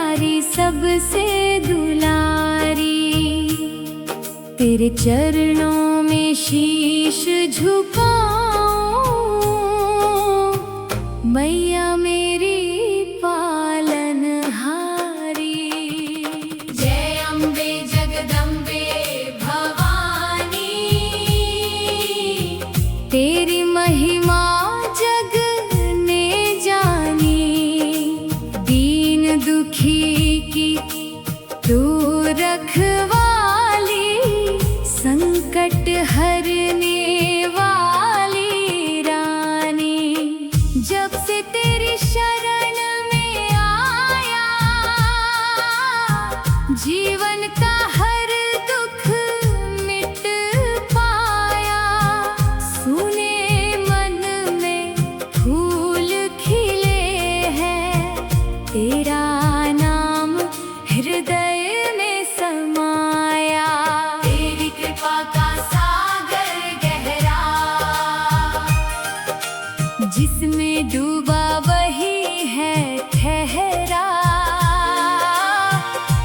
प्यारी सबसे दुलारी, तेरे चरणों में शीश झुकाऊं मैया मेरी पालनहारी। जय अम्बे जगदम्बे भवानी, तेरी महिमा जग ने जानी, दीन दुखी की तू रखवाली, संकट हरने वाली रानी। जब से तेरी शरण में आया, जीवन का हर दुख मिट पाया, सुने मन में फूल खिले हैं, तेरा नाम हृदय में समाया। तेरी कृपा का सागर गहरा, जिसमें डूबा वही है ठहरा,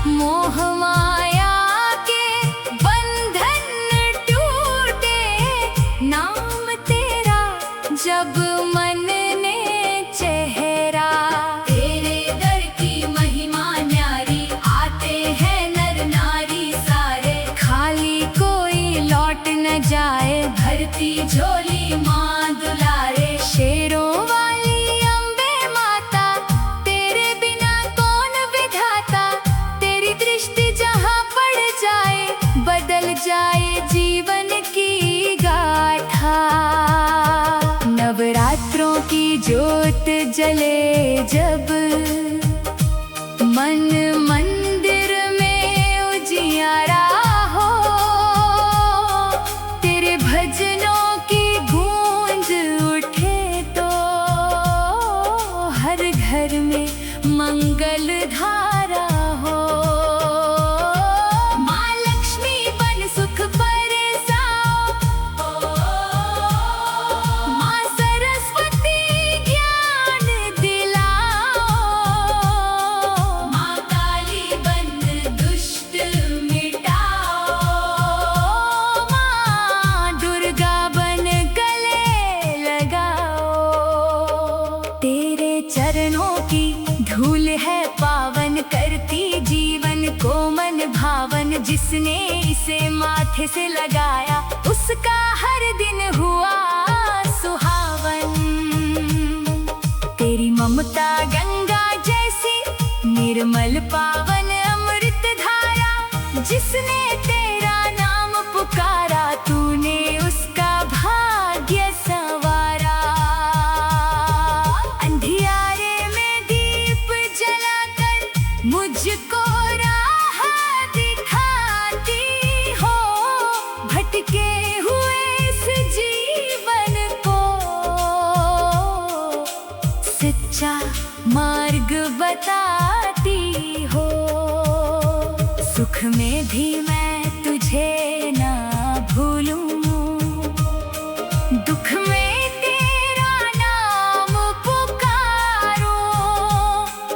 मोह माया के बंधन टूटे, नाम तेरा जब मन ने चेहरा। तेरे दर की महिमा न्यारी, आते हैं नर नारी सारे, खाली कोई लौट न जाए, भरती झोली माँ दुलारे। शेरों वाली अम्बे माता, तेरे बिना कौन विधाता, तेरी दृष्टि जहाँ पड़ जाए, बदल जाए जीवन की गाथा। नवरात्रों की ज्योत जले जब, मन मंदिर में उजियारा हो, तेरे भजनों की गूंज उठे तो, हर घर में मंगल धारा हो। माँ लक्ष्मी बन सुख बरसाओ, माँ सरस्वती ज्ञान दिलाओ, माँ काली बन दुष्ट मिटाओ, माँ दुर्गा बन गले लगाओ। तेरे चरणों की धूल है पावन, करती जीवन को मन भावन, जिसने इसे माथे से लगाया, उसका हर दिन हुआ सुहावन। तेरी ममता गंगा जैसी निर्मल पावन अमृत धारा, जिसने तेरा नाम पुकारा, तूने उसका भाग्य संवारा। अंधियारे में दीप जलाकर मुझको राह दिखाती हो, भटके हुए इस जीवन को सच्चा मार्ग बताती हो। सुख में भी मैं तुझे ना भूलूं, दुख में तेरा नाम पुकारूं,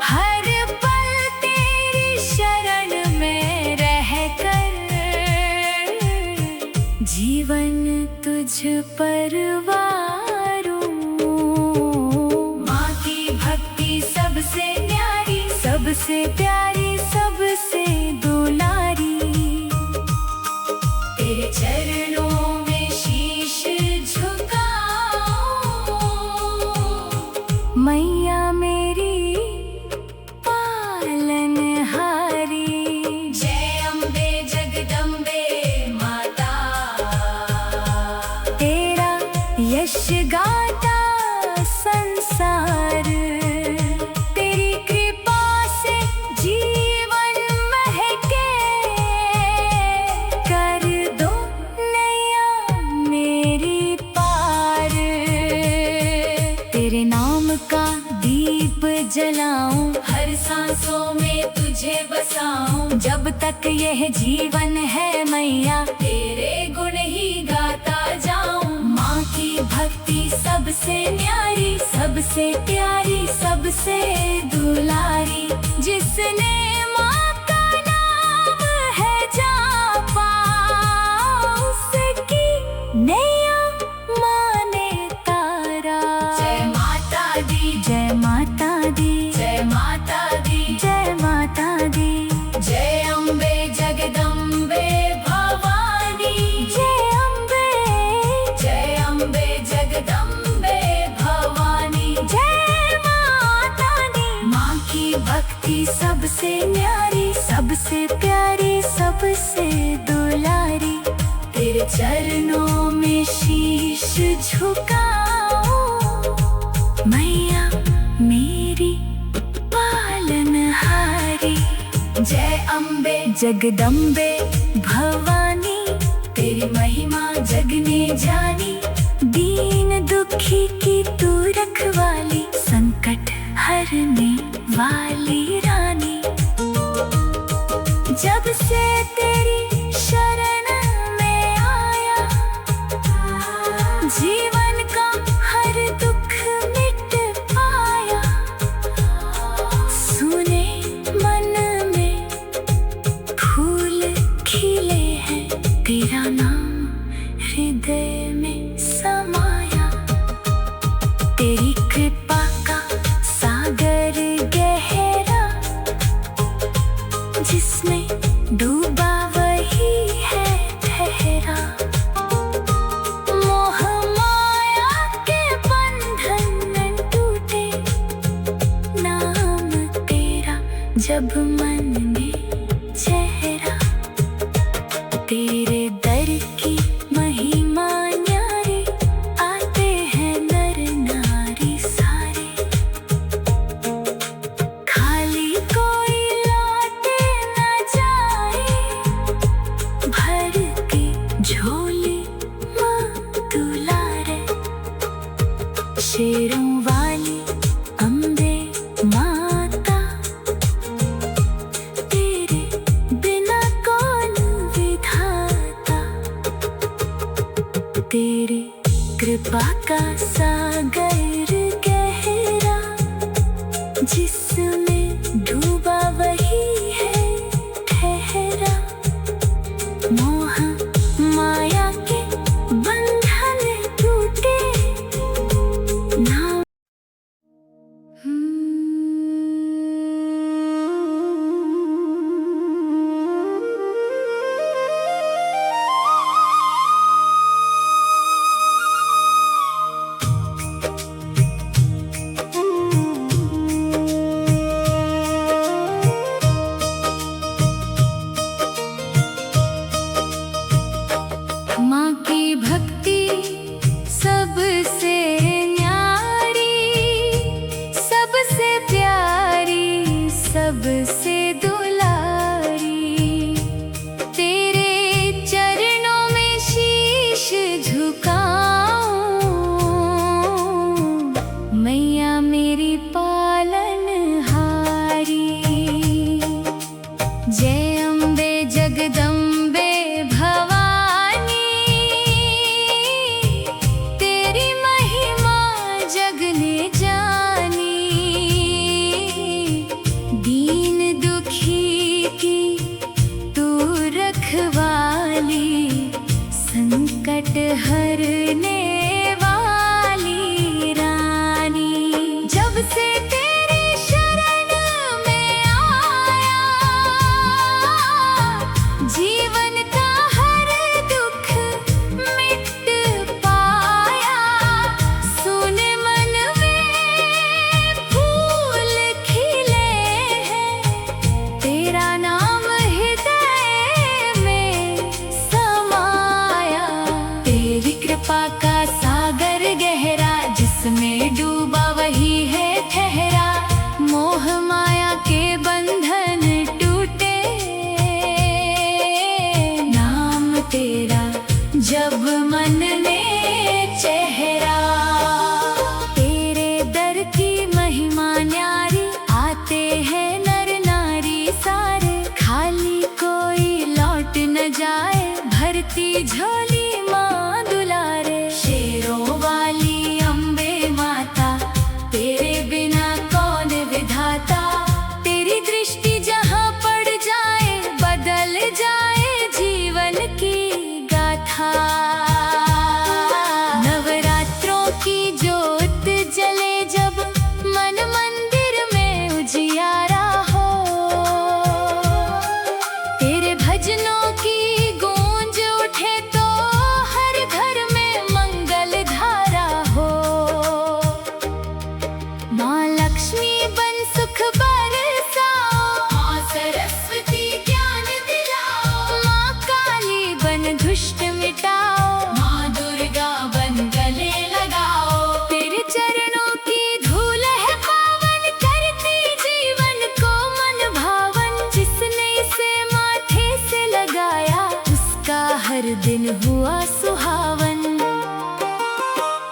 हर पल तेरी शरण में रहकर, जीवन तुझ पर वारूं। माँ की भक्ति सबसे न्यारी, सबसे प्यारी, सबसे दुलारी, तेरे चरणों में शीश झुकाऊं मैया मेरी पालनहारी। जय अम्बे जगदम्बे माता, तेरा यश गाता संसार, तेरी कृपा से जीवन महके, कर दो नैया मेरी पार। तेरे नाम का दीप जलाऊं, हर सांसों में तुझे बसाऊं, जब तक यह जीवन है मैया, तेरे गुण ही गाता जाऊं। माँ की भक्ति सबसे न्यारी, सबसे प्यारी, सबसे दुलारी, जिस जिसने माँ का नाम है जापा, उसकी नैया माने तारा। जय माता दी, जय माता दी, जय माता दी, जय माता दी। जय अम्बे जगदम्बे भवानी, जय अम्बे, जय अम्बे जगदम्बे भवानी। जय माता दी। माँ की भक्ति सबसे न्यारी, सबसे प्यारी, सबसे दुलारी। तेरे चरणों में शीश झुकाओ, मैया मेरी पालनहारी। जय अम्बे जगदम्बे भवानी, तेरी महिमा जग ने जानी। दीन दुखी की तू रखवाली, संकट हरने वाली रानी। जब से तेरी शरण में आया, जीवन का हर दुख मिट पाया। सुने मन में फूल खिले हैं, तेरा नाम हृदय में समाया। तेरी कृपा का सागर गहरा, जिसमें डूबा वही है ठहरा। मोह माया के बंधन न टूटे, नाम तेरा जब मन में चेहरा। तेरे दर की महिमा न्यारी, आते हैं नर नारी सारे। खाली कोई लौटे न जाए, भर के झोली माँ दुलारे। शेरों वाली अम्बे माता, तेरे बिना कौन विधाता। तेरी कृपा का सागर गहरा, जिसमें डूबा वही है ठहरा। मोह माया के बंधन टूटे, ना माँ की भक्ति सबसे न्यारी, सबसे प्यारी, सबसे दुलारी। तेरे चरणों में शीश झुकाऊं, मैया मेरी पालनहारी। जय अम्बे जगदम्बे भवानी, तेरी महिमा जग ने जानी। दीन दुखी की तू रखवाली, संकट हरने वाली रानी। जब से तेरी शरण में आया, जीवन का हर दुख मिट पाया। सुन मन में फूल खिले हैं, तेरा नाम हृदय में समाया। तेरी कृपा का सागर गहरा, जिसमें डूबा वही है ठहरा। हुआ सुहावन।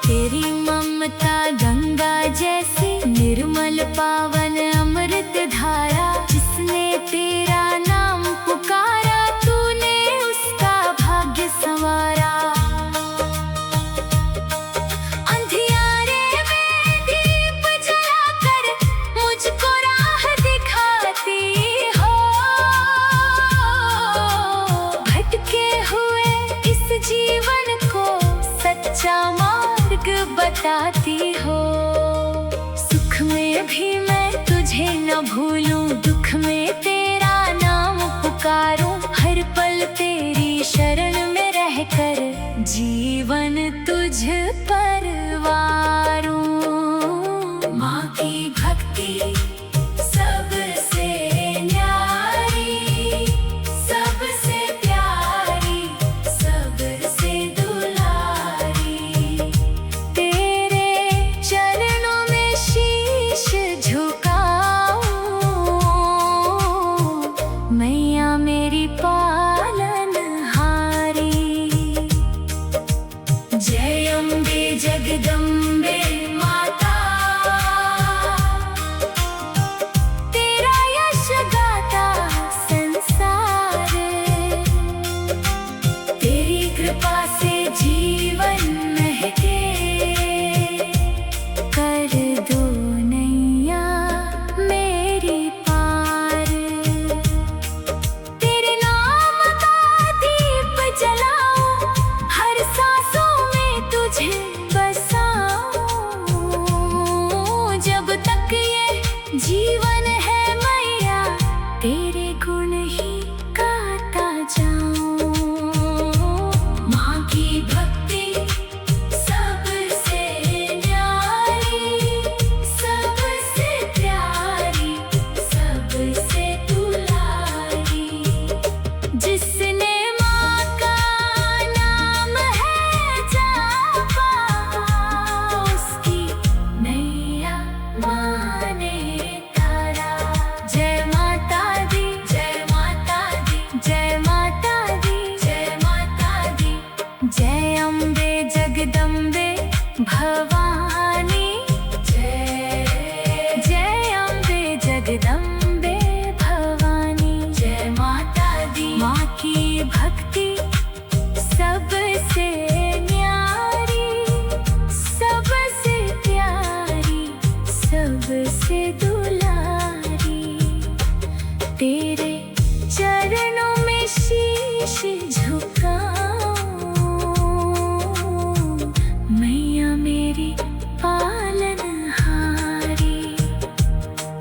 तेरी ममता गंगा जैसी निर्मल पावन अमृत धारा, जिसने तेरा नाम पुकारा तूने उसका भाग्य संवारा। अंधियारे में दीप जलाकर मुझको राह दिखाती हो, भटके हुए इस जीवन को सच्चा मार्ग बताती हो। सुख में भी मैं तुझे न भूलूं, दुख में तेरा नाम पुकारूं, हर पल तेरी शरण में रहकर जीवन तुझ पर वारूं। माँ की भक्ति सबसे न्यारी, सबसे प्यारी, सबसे दुलारी। तेरे चरणों में शीश झुकाऊं, मैया मेरी पालनहारी। जय अम्बे जगदम्बे माता, तेरा यश गाता संसार। तेरी कृपा से जीवन महके, कर दो नैया मेरी पार। तेरे नाम का दीप जलाऊं, हर सांसों में तुझे बसाऊं। जब तक ये जीवन है मैया, तेरे गुण ही गाता जाऊं। माँ की भक्ति सबसे न्यारी, सबसे प्यारी, सबसे दुलारी। जिसने माँ का नाम है जापा, उसकी नैया माँ ने तारा। जय माता दी, जय माता दी, जय माता दी, जय माता दी। जय अम्बे जगदम्बे भवानी, जय जय अम्बे जगदम्बे भवानी। जय माता दी। माँ की भक्ति सबसे न्यारी, सबसे प्यारी, सबसे दुलारी। तेरे चरणों में शीश झुकाऊं, मैया मेरी पालनहारी।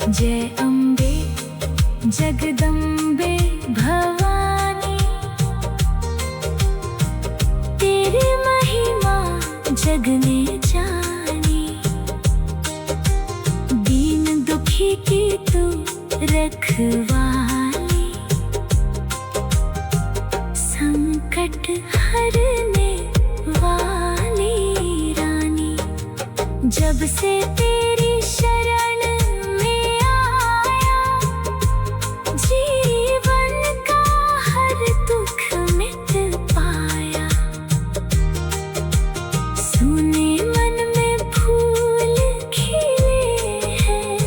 जय अम्बे जगदम्बे भवानी, तेरी महिमा जग में जानी। दीन दुखी की तू रखवाली, संकट हरने वाली रानी। जब से तेरी शरण में आया, जीवन का हर दुख मिट पाया। सुने मन में फूल खिले हैं,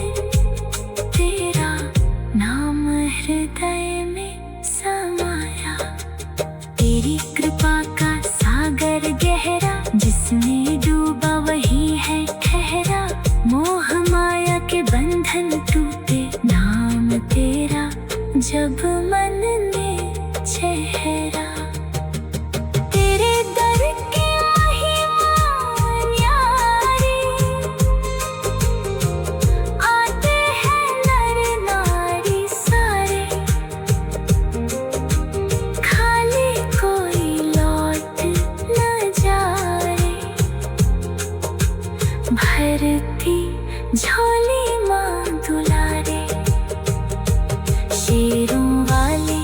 तेरा नाम हृदय में समाया। तेरी कृपा का सागर गहरा, जिसमें डूबा वही है ठहरा। मोह माया के बंधन टूटे, नाम तेरा जब मन में चेहरा। तेरे दर की महिमा न्यारी, आते हैं नर नारी सारे, खाली कोई लौट न जाए। भरती झोली माँ दुलारे, शेरों वाली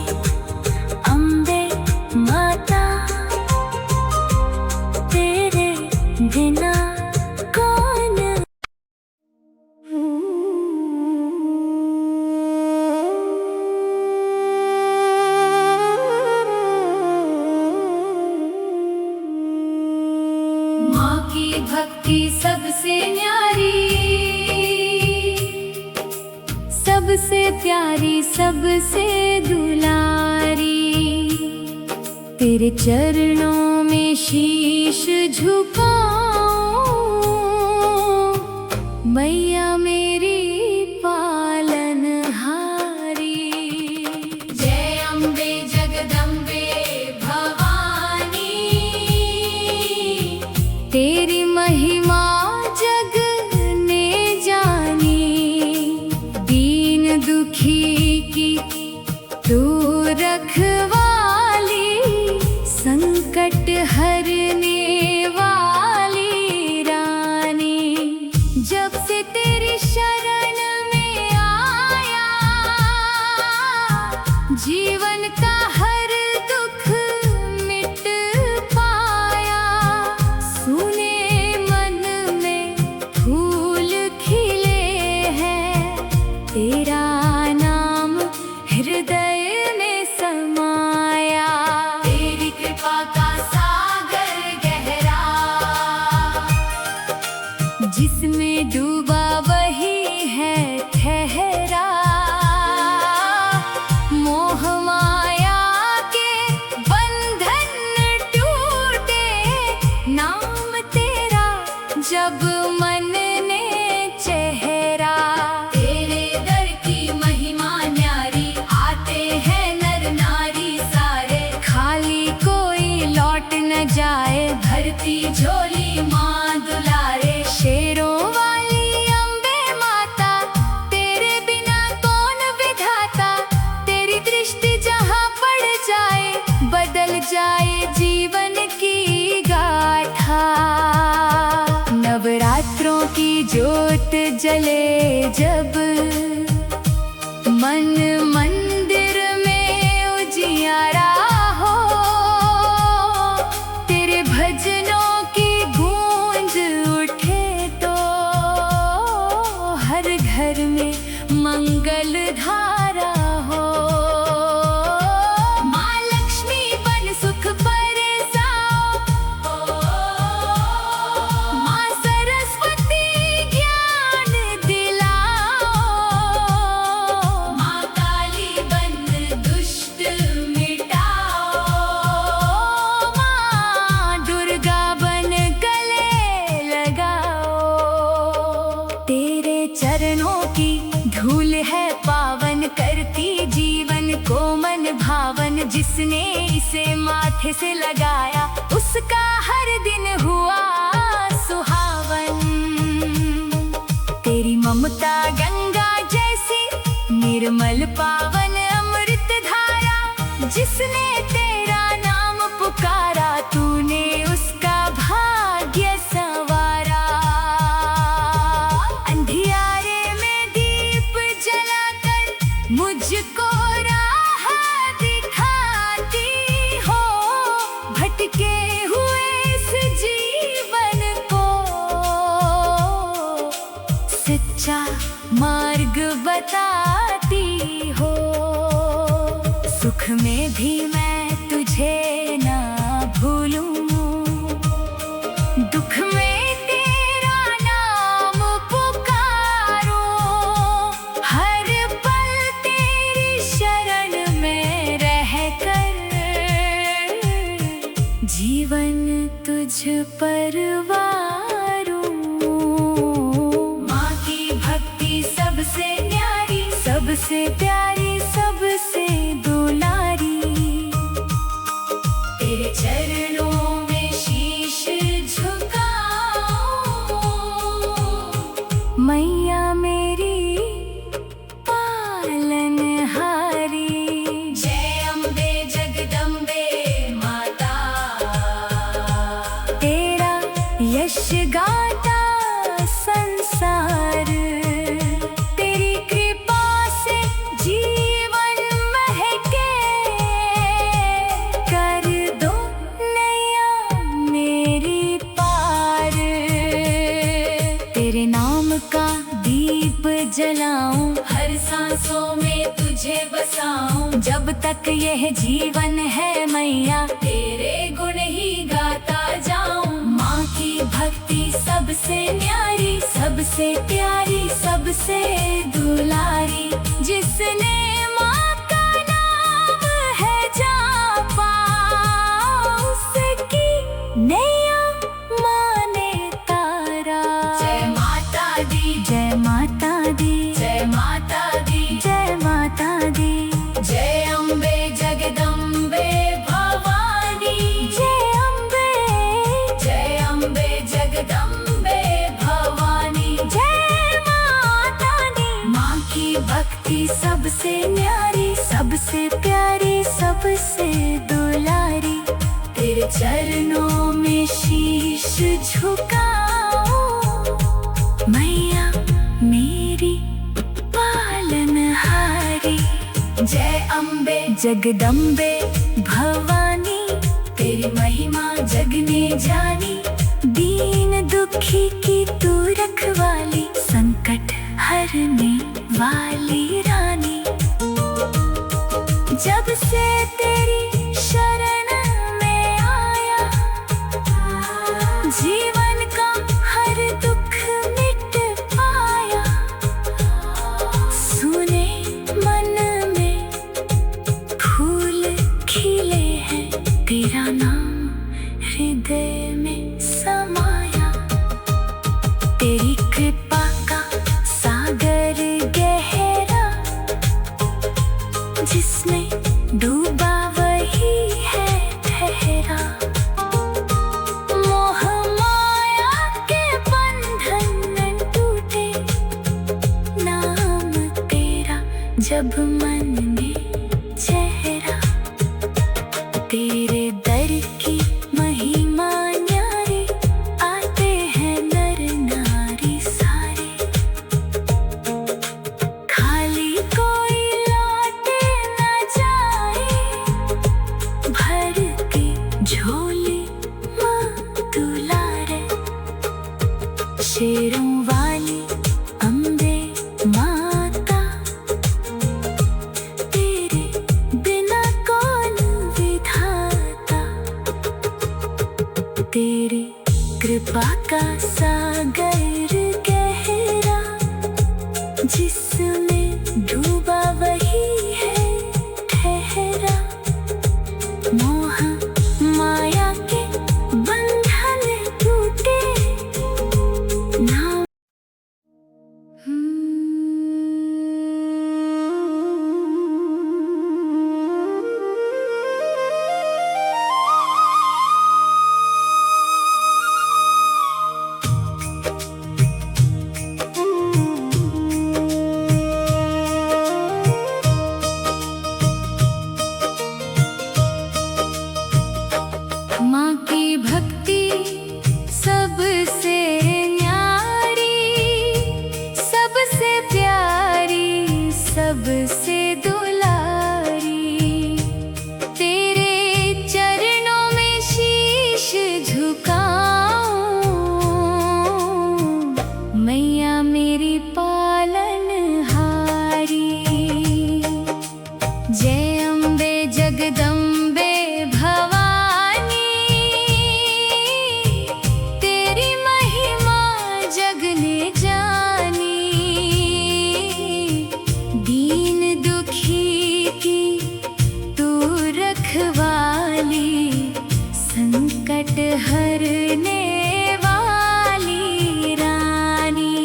अम्बे माता, तेरे बिना कौन। प्यारी सबसे दुलारी। तेरे चरणों में शीश झुकाऊं, मैया मेरी पालनहारी। जय अम्बे जगदम्बे भवानी, तेरी महिमा जग ने जानी। दीन दुखी की तू रखवाली, संकट हरने वाली रानी। जब से तेरी शरण में आया, जीवन का हर दुख मिट पाया। सुने मन में फूल खिले हैं, तेरा नाम हृदय में समाया। तेरी कृपा का सागर गहरा, जिसमें डूबा वही है ठहरा। मोह माया के बंधन टूटे, नाम तेरा जब मन ने चेहरा। तेरे दर की महिमा न्यारी, आते हैं नर नारी सारे। खाली कोई लौट न जाए, भरती झोली माँ दुलारे। शेरों वाली अम्बे माता, तेरे बिना कौन विधाता। तेरी दृष्टि जहाँ पड़ जाए, बदल जाए जीवन की गाथा। नवरात्रों की ज्योत जले जब, मन मंदिर में उजियारा हो। तेरे भजनों की गूंज उठे तो, हर घर में मंगल धारा हो। माँ लक्ष्मी बन सुख बरसाओ, माँ सरस्वती ज्ञान दिलाओ। माँ काली बन दुष्ट मिटाओ, माँ दुर्गा बन गले लगाओ। तेरे चरणों की धूल है पावन, करती जीवन को मन भावन। जिसने इसे माथे से लगाया, उसका हर दिन हुआ सुहावन। तेरी ममता गंगा जैसी, निर्मल पावन अमृत धारा। जिसने तेरा नाम पुकारा, तूने उसका भाग्य संवारा। अंधियारे में दीप जलाकर मुझको राह दिखाती हो। भटके हुए इस जीवन को सच्चा मार्ग बताती हो। सुख में भी मैं तुझे ना भूलूं, दुख में तेरा नाम पुकारूं। हर पल तेरी शरण में रहकर, जीवन तुझ पर वारूं। माँ की भक्ति सबसे न्यारी, सबसे प्यारी, सबसे दुलारी। तेरे चरणों में शीश झुकाऊं, मैया मेरी पालनहारी। जय अम्बे जगदम्बे माता, तेरा यश गाता संसार। तेरी कृपा से जीवन महके, कर दो नैया मेरी पार। तेरे नाम का दीप जलाऊं, हर सांसों में तुझे बसाऊं। जब तक यह जीवन है मैया, तेरे गुण ही गाता जाऊं। माँ की भक्ति सबसे न्यारी, सबसे प्यारी, सबसे दुलारी, जिसने माँ का नाम है जापा, उसकी नैया माने तारा। जय माता दी, जय माता दी, जय माता दी, जय माता दी। जय अम्बे जगदम्बे भवानी, जय अम्बे, जय अम्बे जगदम्बे भवानी। जय माता दी। माँ की भक्ति सबसे न्यारी, सबसे प्यारी, सबसे दुलारी। तेरे चरणों में शीश झुकाओ, मैया मेरी पालनहारी। जय अम्बे जगदम्बे भवानी, तेरी महिमा जग ने जानी। दीन दुखी की तू रखवाली, संकट हरने वाली रानी। जब से तेरी शरण में आया, जीवन का हर दुख मिट पाया। सुने मन में फूल खिले हैं, तेरा नाम हृदय में समाया। तेरी कृपा का सागर गहरा, जिसमें डूबा वही है ठहरा। मोह माया के बंधन न टूटे, नाम तेरा जब मन में चेहरा। तेरे दर की महिमा न्यारी, आते हैं नर नारी सारे। खाली कोई लौटे न जाए, भर के झोली माँ दुलारे। शेरों वाली अम्बे माता, तेरे बिना कौन विधाता। तेरी कृपा का सागर गहरा, जिसमें डूबा वही है ठहरा। मोह माया के बंधन टूटे, नाम माँ की भक्ति सबसे न्यारी, सबसे प्यारी, सबसे दुलारी। तेरे चरणों में शीश झुकाऊं, मैया मेरी पालनहारी। जय अम्बे जगदम्बे भवानी, तेरी महिमा जग ने जानी। दीन दुखी की तू रखवाली, संकट हरने वाली रानी।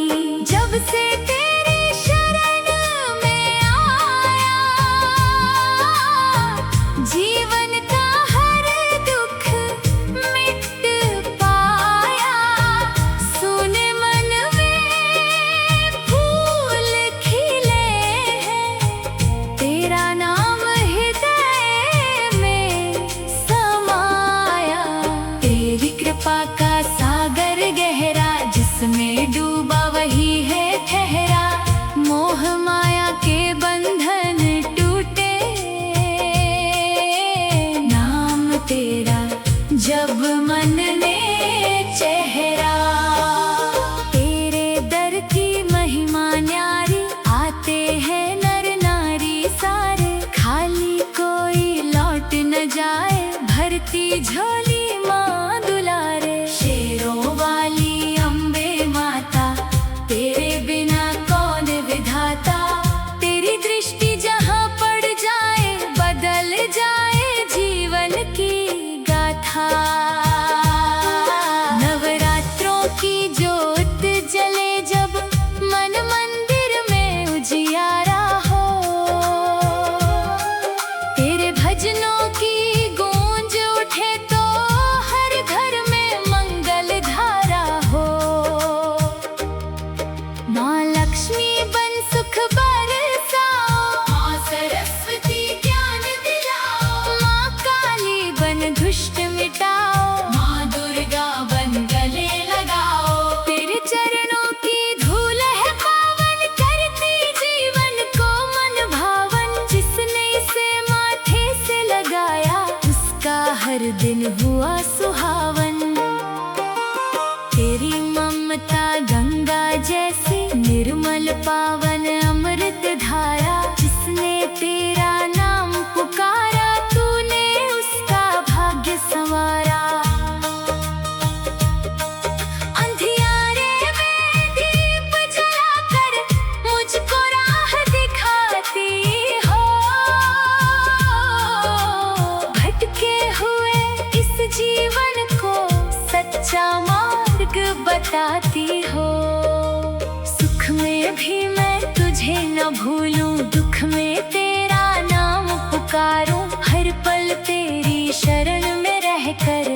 जब से तेरी शरण में आया, जीवन का हर दुख मिट पाया। सुन मन में फूल खिले हैं, तेरा नाम हृदय में समाया। तेरी कृपा का सागर गहरा, जिसमें डूबा वही है ठहरा। मोह माया के बंधन टूटे, नाम तेरा जब मन ने चेहरा। तेरे दर की महिमा न्यारी, आते हैं नर नारी सारे। खाली कोई लौट न जाए, भरती झोली माँ दुलारे। शेरों वाली अम्बे माता, तेरे बिना लक्ष्मी बन सुख बरसाओ, माँ सरस्वती ज्ञान दिलाओ, माँ काली बन दुष्ट मिटाओ, माँ दुर्गा बन गले लगाओ। तेरे चरणों की धूल है पावन, करती जीवन को मन भावन। जिसने इसे माथे से लगाया, उसका हर दिन हुआ सुहावन। तेरी ममता गंगा जैसी निर्मल पावन अमृत धारा, जिसने तेरा नाम पुकारा, तूने उसका भाग्य संवारा। अंधियारे में दीप जलाकर मुझको राह दिखाती हो, भटके हुए इस जीवन को सच्चा मार्ग बताती हो। सुख में भी मैं तुझे न भूलूं, दुख में तेरा नाम पुकारूं। हर पल तेरी शरण में रहकर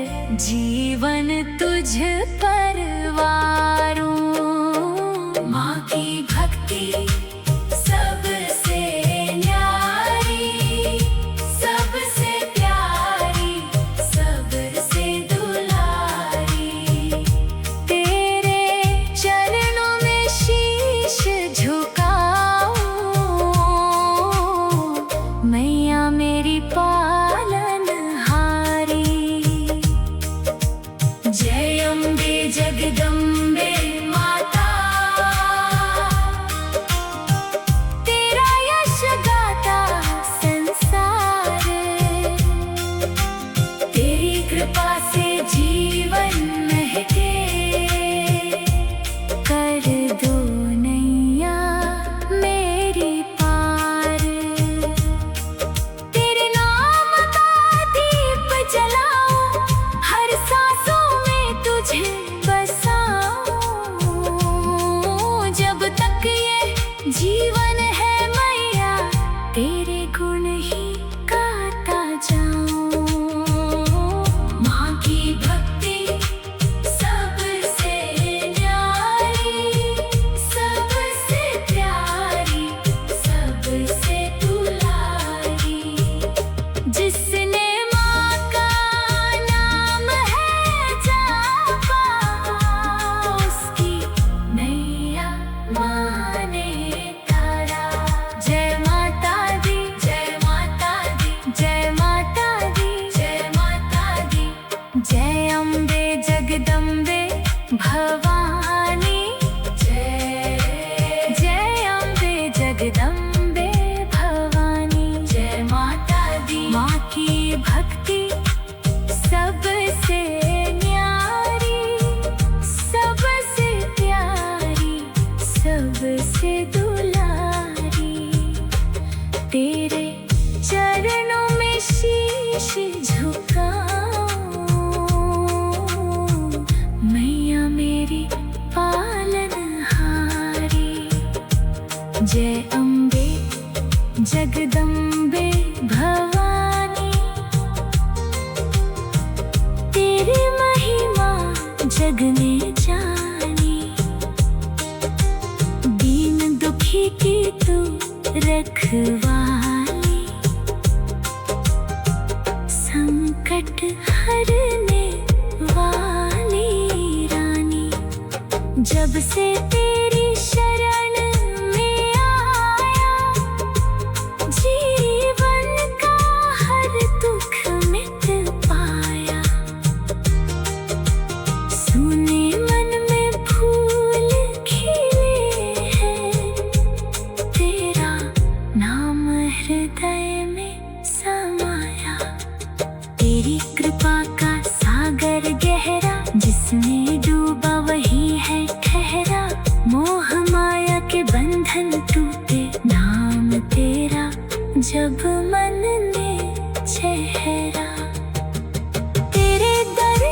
जीवन तुझ पर वारूं। माँ की भक्ति सबसे न्यारी, सबसे प्यारी, सबसे दुलारी। तेरे चरणों में शीश झुकाऊं, मैया मेरी पालनहारी। जय अम्बे जगदम्बे माता, तेरा यश गाता संसार। तेरी कृपा से जीवन महके, कर दो नैया मेरी पार। तेरे नाम का दीप जलाऊं, हर सांसों में तुझे बसाऊं। जब तक ये जीवन है मैया, तेरे गुण ही गाता जाऊं। माँ की भक्ति सबसे न्यारी, सबसे प्यारी, सबसे दुलारी। जिसने माँ का नाम है जापा, उसकी नैया माँ ने तारा। जय माता दी, जय माता दी, जय माता दी, जय माता दी। जय अम्बे जगदम्बे भवानी, जय जय अम्बे जगदम्बे भवानी। जय माता दी। माँ की भक्ति सबसे न्यारी, सबसे प्यारी, सबसे दुलारी। तेरे चरणों में शीश झुकाऊं, मैया मेरी पालनहारी। जय अम्बे जगदम्बे भवानी, तेरी महिमा जग ने जानी। दीन दुखी की तू रखवाली, संकट हरने वाली रानी। जब से तेरी शरण में आया, जीवन का हर दुख मिट पाया। सुने मन में फूल खिले हैं, तेरा नाम हृदय में समाया। तेरी कृपा का सागर गहरा, जिसमें डूबा वही है ठहरा। मोह माया के बंधन टूटे, नाम तेरा जब मन ने चेहरा। तेरे दर